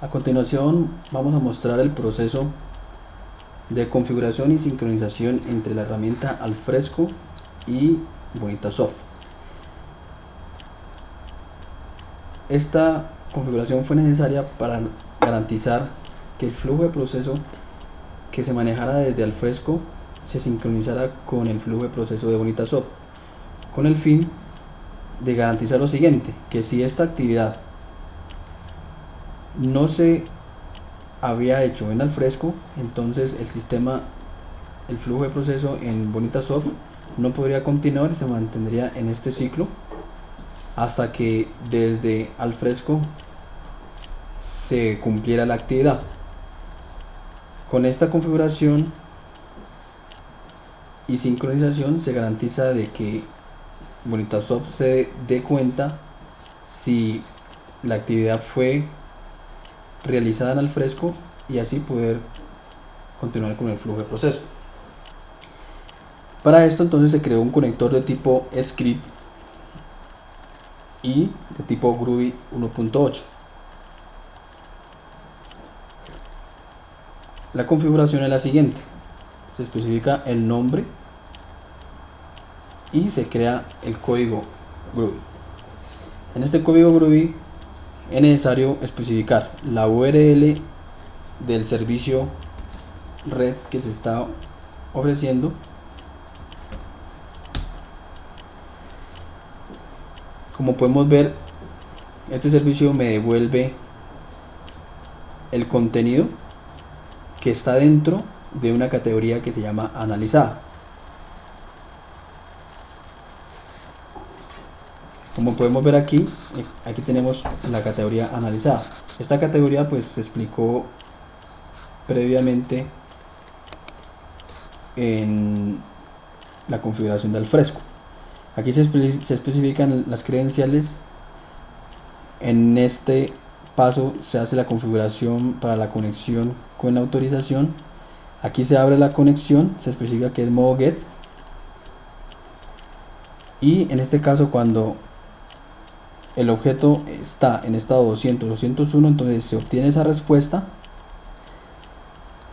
A continuación vamos a mostrar el proceso de configuración y sincronización entre la herramienta Alfresco y Bonitasoft. Esta configuración fue necesaria para garantizar que el flujo de proceso que se manejara desde Alfresco se sincronizara con el flujo de proceso de Bonitasoft, con el fin de garantizar lo siguiente: que si esta actividad no se había hecho en Alfresco, entonces el flujo de proceso en Bonitasoft no podría continuar y se mantendría en este ciclo hasta que desde Alfresco se cumpliera la actividad. Con esta configuración y sincronización se garantiza de que Bonitasoft se dé cuenta si la actividad fue realizada en Alfresco y así poder continuar con el flujo de proceso. Para esto entonces se creó un conector de tipo script y de tipo Groovy 1.8. La configuración es la siguiente: se especifica el nombre y se crea el código Groovy. En este código Groovy es necesario especificar la URL del servicio REST que se está ofreciendo, como podemos ver. Este servicio me devuelve el contenido que está dentro de una categoría que se llama analizada. Como podemos ver aquí tenemos la categoría analizada. Esta categoría pues se explicó previamente en la configuración de Alfresco. Aquí se especifican las credenciales. En este paso se hace la configuración para la conexión con la autorización. Aquí se abre la conexión, se especifica que es modo get, y en este caso cuando el objeto está en estado 200 201, entonces se obtiene esa respuesta,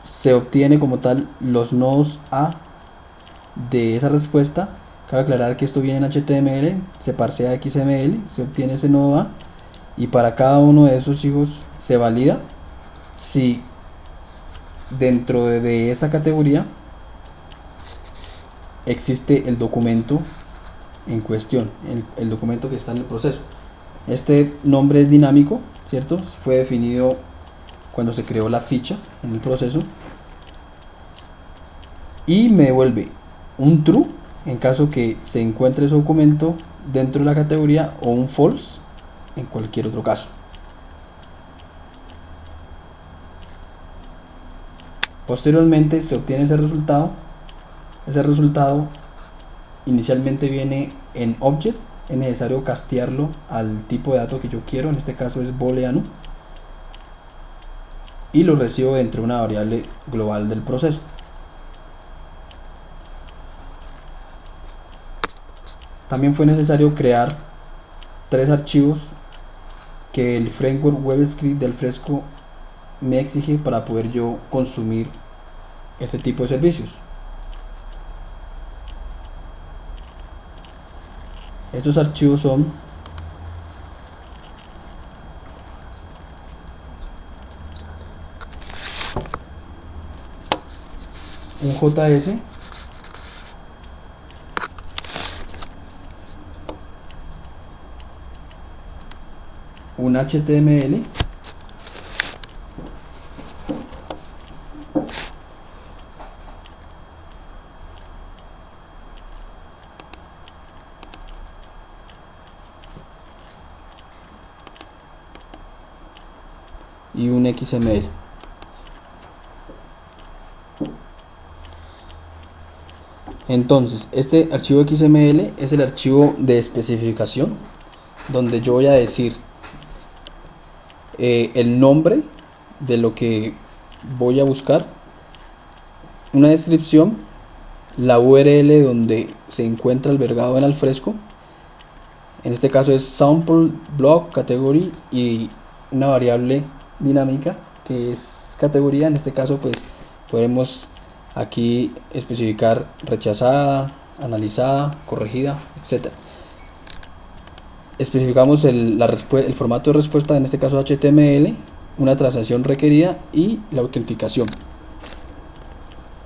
se obtiene como tal los nodos A de esa respuesta. Cabe aclarar que esto viene en HTML, se parsea XML, se obtiene ese nodo A, y para cada uno de esos hijos se valida si dentro de esa categoría existe el documento en cuestión, el documento que está en el proceso. Este nombre es dinámico, ¿cierto? Fue definido cuando se creó la ficha en el proceso, y me devuelve un true en caso que se encuentre ese documento dentro de la categoría, o un false en cualquier otro caso. Posteriormente se obtiene ese resultado. Ese resultado inicialmente viene en object, es necesario castearlo al tipo de dato que yo quiero, en este caso es booleano, y lo recibo dentro de una variable global del proceso. También fue necesario crear 3 archivos que el framework WebScript de Alfresco me exige para poder yo consumir este tipo de servicios. Estos archivos son un JS, un HTML, y un XML. Entonces, este archivo XML es el archivo de especificación, donde yo voy a decir el nombre de lo que voy a buscar, una descripción, la URL donde se encuentra albergado en Alfresco, en este caso es sample block category, y una variable dinámica que es categoría. En este caso pues podemos aquí especificar rechazada, analizada, corregida, etcétera. Especificamos el formato de respuesta, en este caso HTML, una transacción requerida y la autenticación.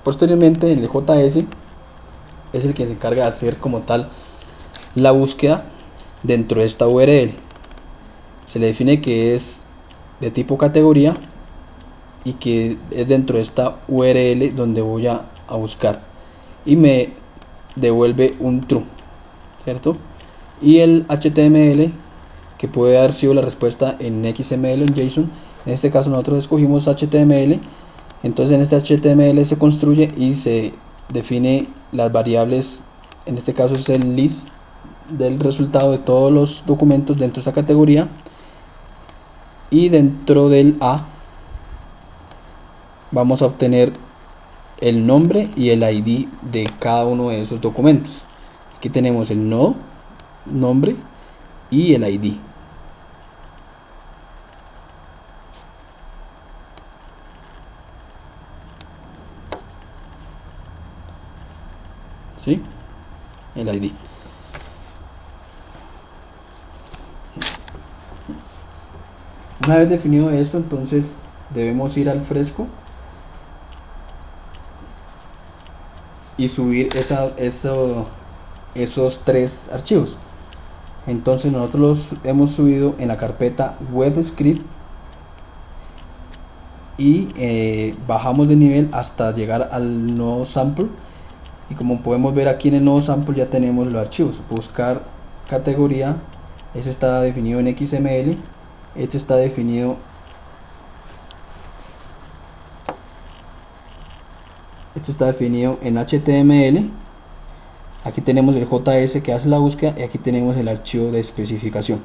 Posteriormente el JS es el que se encarga de hacer como tal la búsqueda dentro de esta URL. Se le define que es de tipo categoría y que es dentro de esta URL donde voy a buscar, y me devuelve un true, ¿cierto? Y el HTML, que puede haber sido la respuesta en XML o en JSON. En este caso nosotros escogimos HTML. Entonces en este HTML se construye y se define las variables. En este caso es el list del resultado de todos los documentos dentro de esa categoría, y dentro del A vamos a obtener el nombre y el ID de cada uno de esos documentos. Aquí tenemos el nodo, nombre y el ID. ¿Sí? El ID. Una vez definido esto, entonces debemos ir al Fresco y subir esos tres archivos. Entonces nosotros los hemos subido en la carpeta WebScript y bajamos de nivel hasta llegar al nodo sample. Y como podemos ver aquí en el nodo sample ya tenemos los archivos. Buscar categoría, ese está definido en XML, este está definido en HTML. Aquí tenemos el JS que hace la búsqueda y aquí tenemos el archivo de especificación.